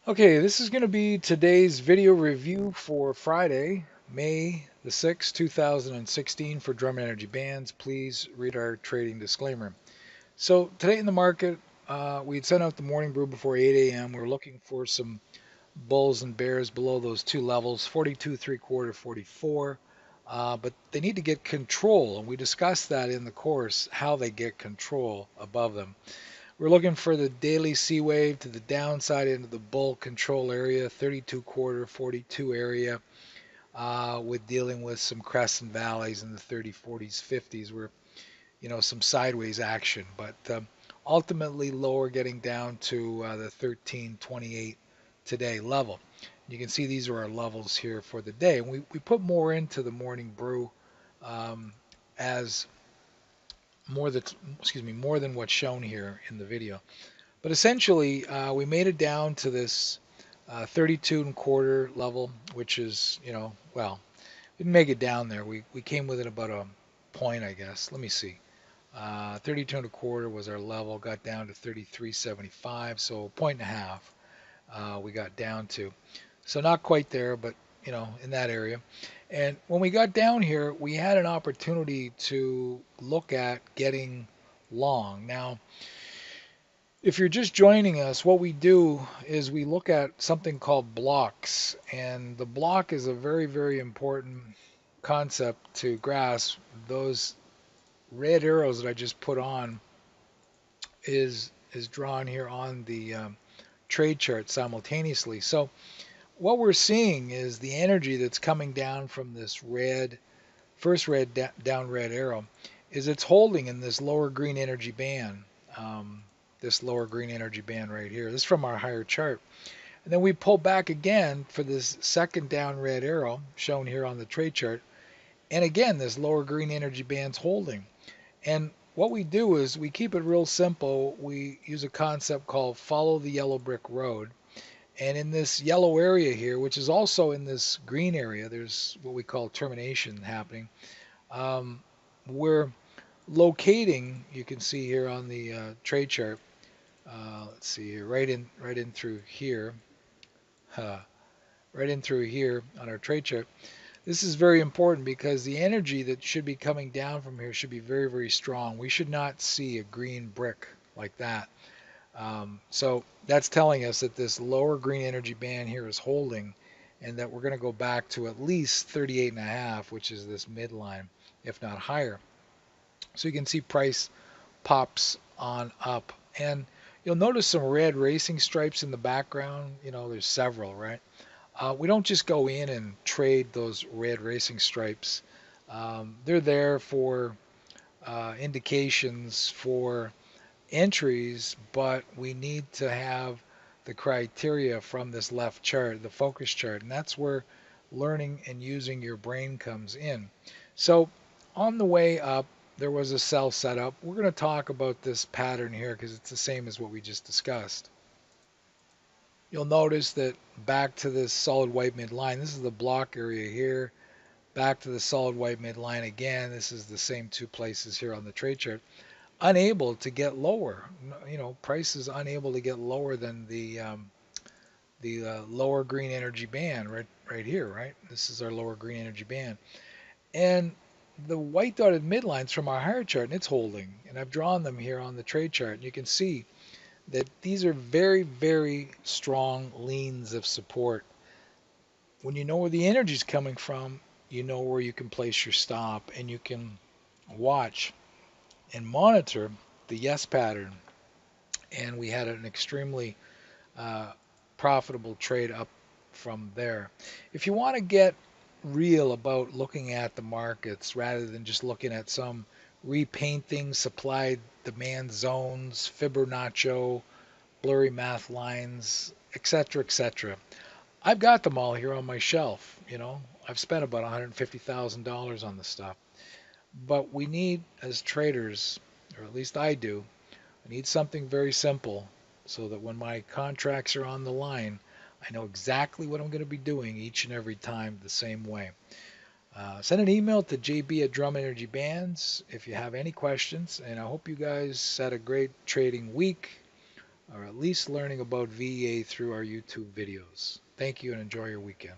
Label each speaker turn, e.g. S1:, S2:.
S1: Okay, this is going to be today's video review for Friday, May the 6th, 2016 for Drum Energy Bands. Please read our trading disclaimer. So today in the market, we had sent out the morning brew before 8 a.m. We're looking for some bulls and bears below those two levels, 42, 3/4, 44. But they need to get control, and we discussed that in the course, how they get control above them. We're looking for the daily C wave to the downside into the bull control area, 32/4, 42 area, with dealing with some crests and valleys in the 30, 40s, 50s, where some sideways action, but ultimately lower, getting down to the 1328 today level. You can see these are our levels here for the day. And we put more into the morning brew um, as more than more than what's shown here in the video. But essentially, we made it down to this 32 and 1/4 level, which is, well, we didn't make it down there. We came within about a point, I guess. Let me see. 32 and 1/4 was our level, got down to 33.75, so a point and a half we got down to. So not quite there, but in that area. And when we got down here, we had an opportunity to look at getting long. Now, if you're just joining us, what we do is we look at something called blocks, and the block is a very, very important concept to grasp. Those red arrows that I just put on is drawn here on the trade chart simultaneously. So what we're seeing is the energy that's coming down from this first down red arrow, is it's holding in this lower green energy band. Um, this lower green energy band right here. This is from our higher chart. And then we pull back again for this second down red arrow shown here on the trade chart. And again, this lower green energy band's holding. And what we do is we keep it real simple. We use a concept called follow the yellow brick road. And in this yellow area here, which is also in this green area, there's what we call termination happening. We're locating, you can see here on the trade chart, let's see here, right in through here, right in through here on our trade chart. This is very important because the energy that should be coming down from here should be very, very strong. We should not see a green brick like that. So that's telling us that this lower green energy band here is holding, and that we're going to go back to at least 38.5, which is this midline, if not higher. So you can see price pops on up. And you'll notice some red racing stripes in the background. There's several, right? We don't just go in and trade those red racing stripes. They're there for indications for entries, but we need to have the criteria from this left chart, the focus chart, and that's where learning and using your brain comes in. So on the way up, there was a sell setup. We're going to talk about this pattern here because it's the same as what we just discussed. You'll notice that back to this solid white midline, this is the block area here, back to the solid white midline again. This is the same two places here on the trade chart. Unable to get lower. Price is unable to get lower than the lower green energy band right here, right? This is our lower green energy band. And the white dotted midlines from our higher chart, and it's holding. And I've drawn them here on the trade chart. And you can see that these are very, very strong leans of support. When you know where the energy is coming from, you know where you can place your stop, and you can watch and monitor the yes pattern. And we had an extremely profitable trade up from there. If you want to get real about looking at the markets rather than just looking at some repainting, supply demand zones, Fibonacci, blurry math lines, etc., etc., I've got them all here on my shelf. I've spent about $150,000 on this stuff. But we need, as traders, or at least I do, I need something very simple so that when my contracts are on the line, I know exactly what I'm going to be doing each and every time the same way. Send an email to JB at Drum Energy Bands if you have any questions, and I hope you guys had a great trading week. or at least learning about VEA through our YouTube videos. Thank you and enjoy your weekend.